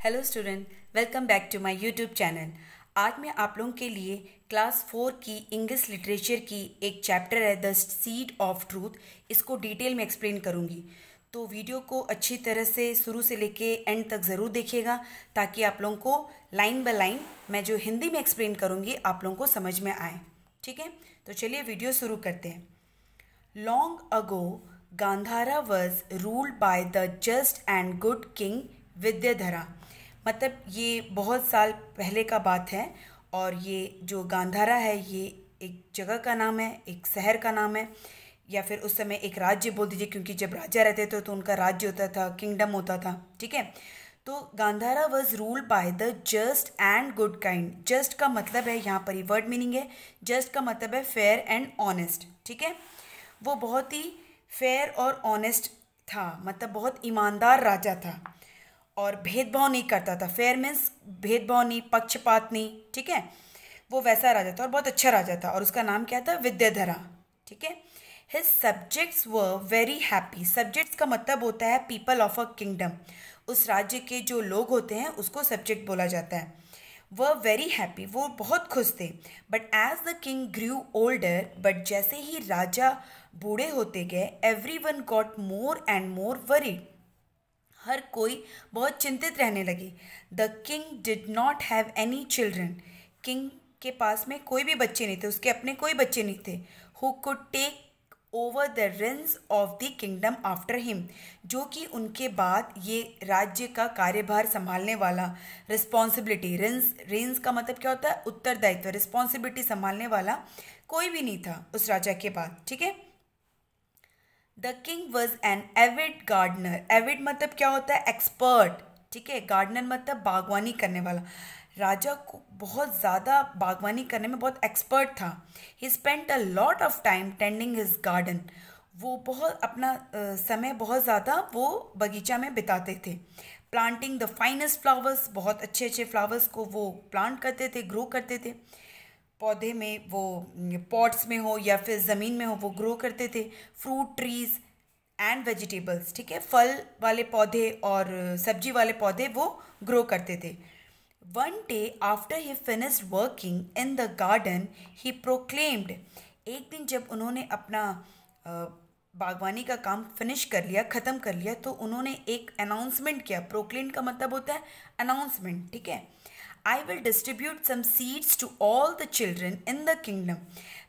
Hello student, welcome back to my YouTube channel. आज मैं आप लोगों के लिए क्लास 4 की इंग्लिश लिटरेचर की एक चैप्टर है द सीड ऑफ ट्रूथ, इसको डिटेल में एक्सप्लेन करूँगी। तो वीडियो को अच्छी तरह से शुरू से लेके एंड तक ज़रूर देखिएगा ताकि आप लोगों को लाइन बाय लाइन मैं जो हिंदी में एक्सप्लेन करूँगी आप लोगों को समझ में आए। ठीक है, तो चलिए वीडियो शुरू करते हैं। Long ago Gandhara was ruled by the just and good king Vidyadhara. मतलब ये बहुत साल पहले का बात है और ये जो गांधारा है ये एक जगह का नाम है, एक शहर का नाम है, या फिर उस समय एक राज्य बोल दीजिए क्योंकि जब राजा रहते थे तो उनका राज्य होता था, किंगडम होता था। ठीक है, तो Gandhara was ruled by the just and good kind. Just का मतलब है, यहाँ पर वर्ड मीनिंग है, जस्ट का मतलब है फेयर एंड ऑनेस्ट। ठीक है, वो बहुत ही फेयर और ऑनेस्ट था, मतलब बहुत ईमानदार राजा था और भेदभाव नहीं करता था। फेयर मीन्स भेदभाव नहीं, पक्षपात नहीं। ठीक है, वो वैसा राजा था और बहुत अच्छा राजा था और उसका नाम क्या था? विद्याधरा। ठीक है, his subjects were very happy. Subjects का मतलब होता है पीपल ऑफ अ किंगडम। उस राज्य के जो लोग होते हैं उसको सब्जेक्ट बोला जाता है। वह वेरी हैप्पी, वो बहुत खुश थे। But as the king grew older, but जैसे ही राजा बूढ़े होते गए, every one got more and more worried. हर कोई बहुत चिंतित रहने लगे। The king did not have any children. King के पास में कोई भी बच्चे नहीं थे, उसके अपने कोई बच्चे नहीं थे। Who could take over the reins of the kingdom after him, जो कि उनके बाद ये राज्य का कार्यभार संभालने वाला, रिस्पॉन्सिबिलिटी, रेन्स का मतलब क्या होता है? उत्तरदायित्व, रिस्पॉन्सिबिलिटी संभालने वाला कोई भी नहीं था उस राजा के बाद। ठीक है, the king was an avid gardener. Avid मतलब क्या होता है? एक्सपर्ट। ठीक है, गार्डनर मतलब बागवानी करने वाला। राजा को बहुत ज़्यादा बागवानी करने में बहुत एक्सपर्ट था। ही spent a lot of time tending his garden. वो बहुत अपना समय बहुत ज़्यादा वो बगीचा में बिताते थे। प्लांटिंग द फाइनेस्ट फ्लावर्स, बहुत अच्छे अच्छे फ्लावर्स को वो प्लांट करते थे, ग्रो करते थे। पौधे में वो पॉट्स में हो या फिर ज़मीन में हो वो ग्रो करते थे। फ्रूट ट्रीज एंड वेजिटेबल्स, ठीक है, फल वाले पौधे और सब्जी वाले पौधे वो ग्रो करते थे। One day after he finished working in the garden he proclaimed. एक दिन जब उन्होंने अपना बागवानी का काम फिनिश कर लिया, ख़त्म कर लिया, तो उन्होंने एक अनाउंसमेंट किया। प्रोक्लेम का मतलब होता है अनाउंसमेंट। ठीक है, I will distribute some seeds to all the children in the kingdom.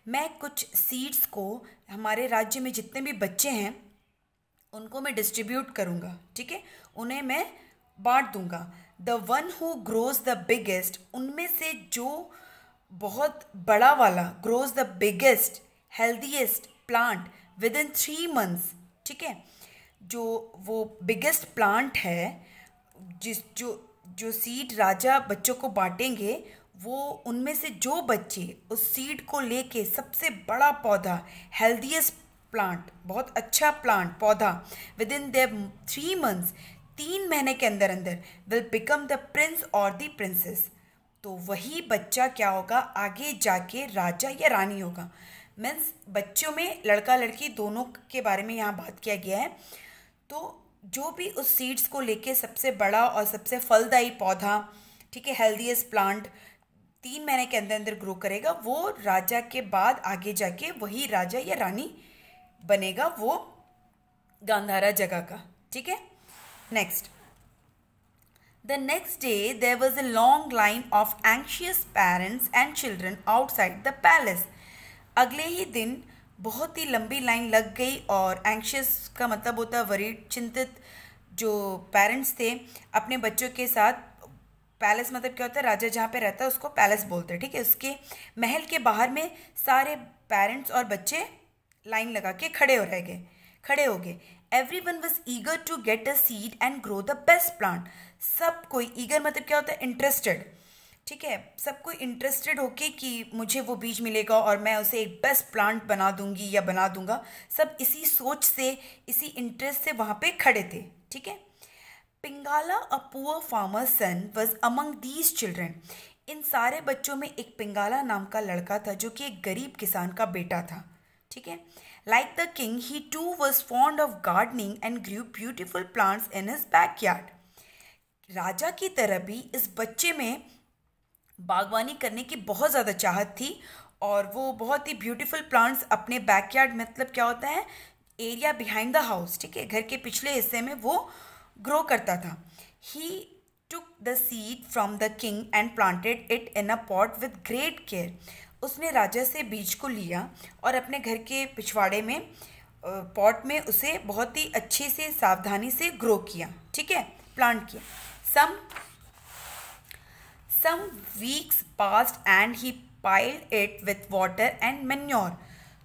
मैं कुछ सीड्स को हमारे राज्य में जितने भी बच्चे हैं उनको मैं डिस्ट्रीब्यूट करूँगा। ठीक है, उन्हें मैं बांट दूंगा। The one who grows the biggest, उनमें से जो बहुत बड़ा वाला, grows the biggest healthiest plant with in 3 months। ठीक है, जो वो बिगेस्ट प्लांट है, जिस जो सीड राजा बच्चों को बांटेंगे, वो उनमें से जो बच्चे उस सीड को लेके सबसे बड़ा पौधा, हेल्दीएस्ट प्लांट, बहुत अच्छा प्लांट पौधा, विद इन द 3 months, 3 महीने के अंदर अंदर, विल बिकम द प्रिंस और द प्रिंसेस। तो वही बच्चा क्या होगा? आगे जाके राजा या रानी होगा। मीन्स बच्चों में लड़का लड़की दोनों के बारे में यहाँ बात किया गया है। तो जो भी उस सीड्स को लेके सबसे बड़ा और सबसे फलदायी पौधा, ठीक है, हेल्दीएस्ट प्लांट 3 महीने के अंदर अंदर ग्रो करेगा, वो राजा के बाद आगे जाके वही राजा या रानी बनेगा, वो गांधारा जगह का। ठीक है, next. The next day there was a long line of anxious parents and children outside the palace. अगले ही दिन बहुत ही लंबी लाइन लग गई और एंशियस का मतलब होता है वरीड, चिंतित जो पेरेंट्स थे अपने बच्चों के साथ। पैलेस मतलब क्या होता है? राजा जहाँ पे रहता है उसको पैलेस बोलते हैं। ठीक है, उसके महल के बाहर में सारे पेरेंट्स और बच्चे लाइन लगा के खड़े हो गए। Every one was eager to get a seed and grow the best plant. सब कोई, ईगर मतलब क्या होता है? इंटरेस्टेड। ठीक है, सब कोई इंटरेस्टेड होके कि मुझे वो बीज मिलेगा और मैं उसे एक बेस्ट प्लांट बना दूंगी या बना दूंगा। सब इसी सोच से, इसी इंटरेस्ट से वहाँ पे खड़े थे। ठीक है, Pingala a poor farmer son was among these children. इन सारे बच्चों में एक पिंगाला नाम का लड़का था जो कि एक गरीब किसान का बेटा था। ठीक है, like the king he too was fond of gardening and grew beautiful plants in his backyard. राजा की तरह भी इस बच्चे में बागवानी करने की बहुत ज़्यादा चाहत थी और वो बहुत ही ब्यूटीफुल प्लांट्स अपने बैकयार्ड, मतलब क्या होता है, एरिया बिहाइंड द हाउस, ठीक है, घर के पिछले हिस्से में वो ग्रो करता था. He took the seed from the king and planted it in a pot with great care. उसने राजा से बीज को लिया और अपने घर के पिछवाड़े में पॉट में उसे बहुत ही अच्छे से सावधानी से ग्रो किया, ठीक है, प्लांट किया. Some weeks passed and he piled it with water and manure.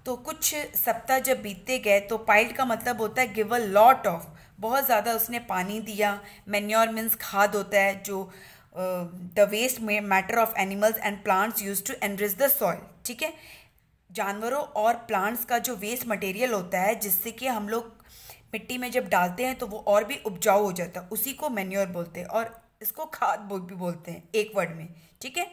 तो कुछ सप्ताह जब बीतते गए तो पाइल्ड का मतलब होता है गिव अ लॉट ऑफ, बहुत ज़्यादा उसने पानी दिया. मैन्योर मीन्स खाद होता है जो the waste matter of animals and plants use to enrich the soil, ठीक है, जानवरों और प्लांट्स का जो वेस्ट मटेरियल होता है जिससे कि हम लोग मिट्टी में जब डालते हैं तो वो और भी उपजाऊ हो जाता है, उसी को मैन्योर बोलते हैं और इसको खाद भी बोलते हैं एक वर्ड में, ठीक है.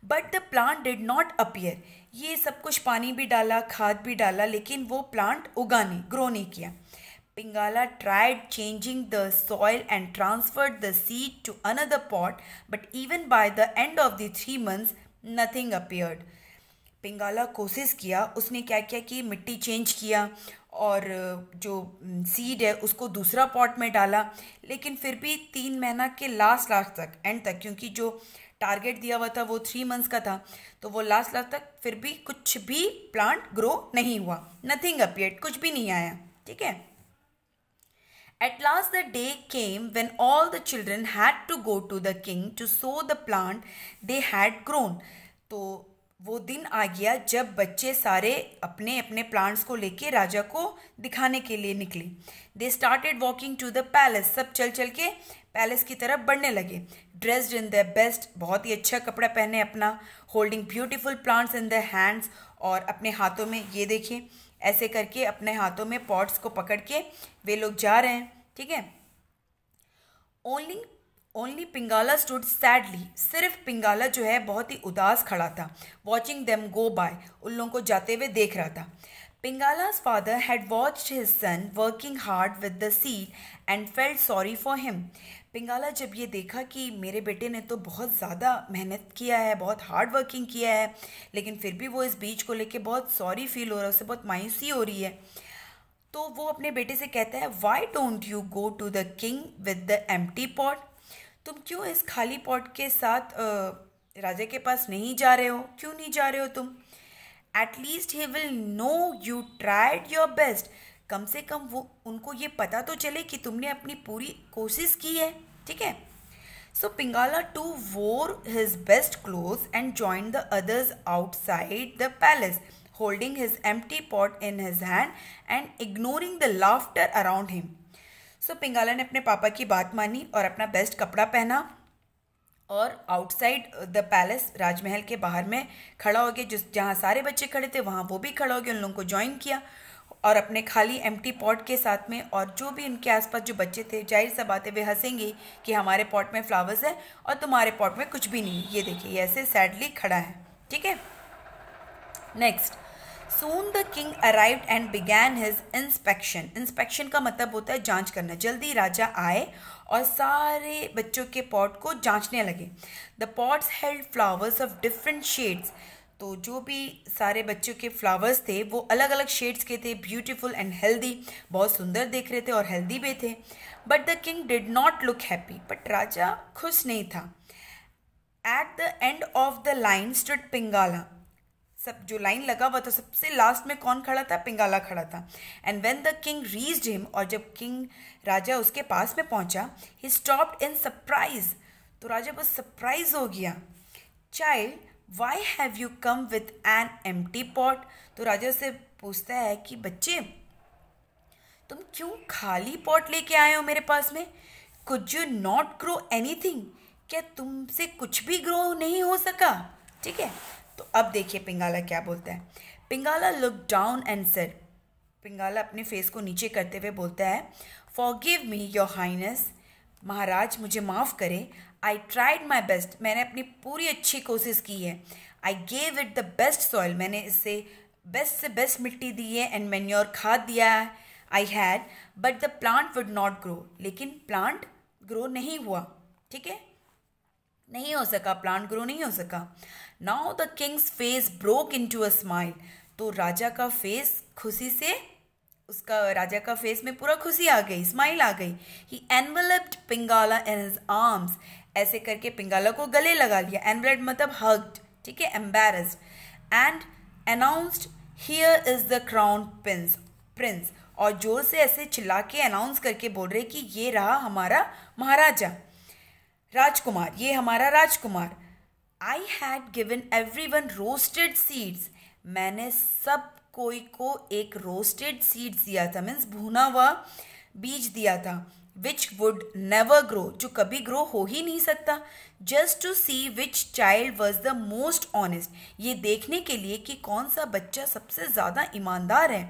But the plant did not appear. ये सब कुछ पानी भी डाला, खाद भी डाला, लेकिन वो प्लांट उगा नहीं, ग्रो नहीं किया. Pingala tried changing the soil and transferred the seed to another pot, but even by the end of the 3 months nothing appeared. Pingala कोशिश किया, उसने क्या किया कि मिट्टी चेंज किया और जो सीड है उसको दूसरा पॉट में डाला, लेकिन फिर भी 3 महीना के लास्ट तक, एंड तक, क्योंकि जो टारगेट दिया हुआ था वो 3 months का था, तो वो लास्ट तक फिर भी कुछ भी प्लांट ग्रो नहीं हुआ. नथिंग अपीयर्ड, कुछ भी नहीं आया, ठीक है. At last the day came when all the children had to go to the king to sow the plant they had grown. तो वो दिन आ गया जब बच्चे सारे अपने अपने प्लांट्स को लेके राजा को दिखाने के लिए निकले. They started walking to the palace. सब चल चल के पैलेस की तरफ बढ़ने लगे. ड्रेस्ड इन द बेस्ट, बहुत ही अच्छा कपड़ा पहने अपना, holding beautiful plants in the hands, और अपने हाथों में ये देखिए ऐसे करके अपने हाथों में पॉट्स को पकड़ के वे लोग जा रहे हैं, ठीक है. Only Pingala stood sadly. सिर्फ पिंगाला जो है बहुत ही उदास खड़ा था. वॉचिंग देम गो बाय, उन लोगों को जाते हुए देख रहा था. पिंगाला's father had watched his son working hard with the seed and felt sorry for him. पिंगाला जब ये देखा कि मेरे बेटे ने तो बहुत ज़्यादा मेहनत किया है, बहुत हार्ड वर्किंग किया है, लेकिन फिर भी वो इस बीज को लेके बहुत सॉरी फील हो रहा है, उसे बहुत मायूसी हो रही है, तो वो अपने बेटे से कहता है, why don't you go to the king with the empty pot. तुम क्यों इस खाली पॉट के साथ राजा के पास नहीं जा रहे हो, क्यों नहीं जा रहे हो तुम. At least he will know you tried your best. कम से कम वो उनको ये पता तो चले कि तुमने अपनी पूरी कोशिश की है, ठीक है. सो पिंगाला टू वोर his best clothes and join the others outside the palace, holding his empty pot in his hand and ignoring the laughter around him. So पिंगाला ने अपने पापा की बात मानी और अपना बेस्ट कपड़ा पहना और आउटसाइड द पैलेस, राजमहल के बाहर में खड़ा हो गया. जहाँ सारे बच्चे खड़े थे वहाँ वो भी खड़ा हो गया, उन लोगों को ज्वाइन किया और अपने खाली एम्प्टी पॉट के साथ में, और जो भी उनके आसपास जो बच्चे थे, जाहिर सा बात है वे हंसेंगे कि हमारे पॉट में फ्लावर्स है और तुम्हारे पॉट में कुछ भी नहीं. ये देखिए ये ऐसे सैडली खड़ा है, ठीक है. Next, Soon the king arrived and began his inspection. Inspection का मतलब होता है जांच करना. जल्दी राजा आए और सारे बच्चों के पॉट को जांचने लगे. The pots held flowers of different shades. तो जो भी सारे बच्चों के फ्लावर्स थे वो अलग अलग शेड्स के थे, ब्यूटीफुल एंड हेल्दी, बहुत सुंदर देख रहे थे और हेल्दी भी थे. But the king did not look happy. But राजा खुश नहीं था. At the end of the line stood Pingala. सब जो लाइन लगा हुआ था सबसे लास्ट में कौन खड़ा था, पिंगाला खड़ा था. And when the king reached him, और जब किंग राजा उसके पास में पहुंचा, ही स्टॉप्ड इन सरप्राइज. तो राजा बस सरप्राइज हो गया. Child, why have you come with an empty pot. तो राजा से पूछता है कि बच्चे तुम क्यों खाली पॉट लेके आए हो मेरे पास में. Could you not grow anything. क्या तुमसे कुछ भी ग्रो नहीं हो सका, ठीक है. तो अब देखिए पिंगाला क्या बोलता है. पिंगाला लुक डाउन एंड सेड. पिंगाला अपने फेस को नीचे करते हुए बोलता है, फॉरगिव मी योर हाइनेस. महाराज मुझे माफ़ करें. I tried my best. मैंने अपनी पूरी अच्छी कोशिश की है. I gave it the best soil. मैंने इससे बेस्ट से बेस्ट मिट्टी दी है एंड मैन्योर खाद दिया है. I had, but the plant would not grow. लेकिन प्लांट ग्रो नहीं हुआ. ठीक है, नहीं हो सका, प्लांट ग्रो नहीं हो सका। Now the Kings face broke into a smile, तो राजा का फेस खुशी से, उसका राजा का फेस में पूरा खुशी आ गई, स्माइल आ गई। ही एनवेलप्ड पिंगाला इन हिज आर्म्स, ऐसे करके पिंगाला को गले लगा लिया। एनवेलप्ड मतलब हग्ड, ठीक है, embarrassed, and announced here is the crown Prince, और जोर से ऐसे चिल्ला के अनाउंस करके बोल रहे कि ये रहा हमारा महाराजा, राजकुमार, ये हमारा राजकुमार। I had given every one roasted seeds, मैंने सब कोई को एक रोस्टेड सीड्स दिया था, मीन्स भुना हुआ बीज दिया था, विच वुड नेवर ग्रो, जो कभी ग्रो हो ही नहीं सकता, just to see which child was the most honest, ये देखने के लिए कि कौन सा बच्चा सबसे ज़्यादा ईमानदार है,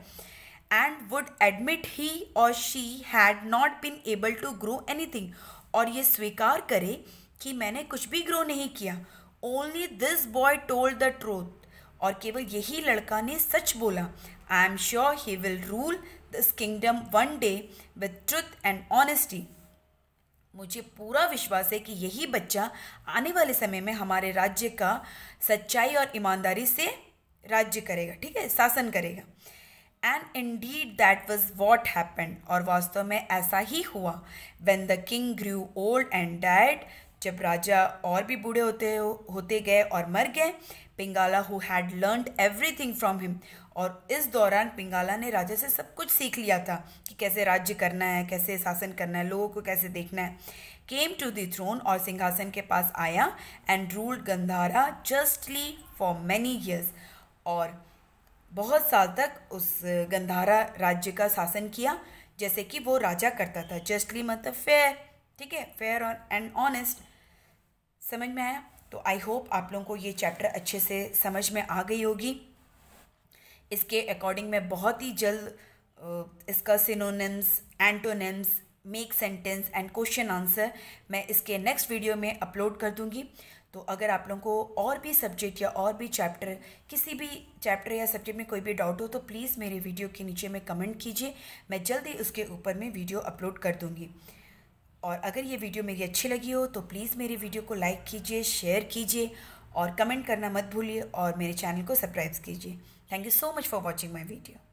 एंड वुड एडमिट ही और she had not been able to grow anything, और ये स्वीकार करे कि मैंने कुछ भी ग्रो नहीं किया। Only this boy told the truth, और केवल यही लड़का ने सच बोला। I am sure he will rule this kingdom one day with truth and honesty, मुझे पूरा विश्वास है कि यही बच्चा आने वाले समय में हमारे राज्य का सच्चाई और ईमानदारी से राज्य करेगा, ठीक है, शासन करेगा। And indeed that was what happened, और वास्तव में ऐसा ही हुआ। When the king grew old and died, जब राजा और भी बूढ़े होते गए और मर गए, Pingala who had learned everything from him, और इस दौरान पिंगाला ने राजा से सब कुछ सीख लिया था कि कैसे राज्य करना है, कैसे शासन करना है, लोगों को कैसे देखना है, केम टू द थ्रोन, और सिंहासन के पास आया, and ruled Gandhara justly for many years, और बहुत साल तक उस गंधारा राज्य का शासन किया जैसे कि वो राजा करता था। जस्टली मतलब फेयर, ठीक है, फेयर एंड ऑनेस्ट। समझ में आया? तो आई होप आप लोगों को ये चैप्टर अच्छे से समझ में आ गई होगी। इसके अकॉर्डिंग मैं बहुत ही जल्द इसका synonyms, antonyms, make sentence and question answer मैं इसके नेक्स्ट वीडियो में अपलोड कर दूंगी। तो अगर आप लोगों को और भी सब्जेक्ट या और भी चैप्टर, किसी भी चैप्टर या सब्जेक्ट में कोई भी डाउट हो तो प्लीज़ मेरे वीडियो के नीचे में कमेंट कीजिए, मैं जल्दी उसके ऊपर में वीडियो अपलोड कर दूंगी। और अगर ये वीडियो मेरी अच्छी लगी हो तो प्लीज़ मेरी वीडियो को लाइक कीजिए, शेयर कीजिए और कमेंट करना मत भूलिए, और मेरे चैनल को सब्सक्राइब कीजिए। Thank you so much for watching my video.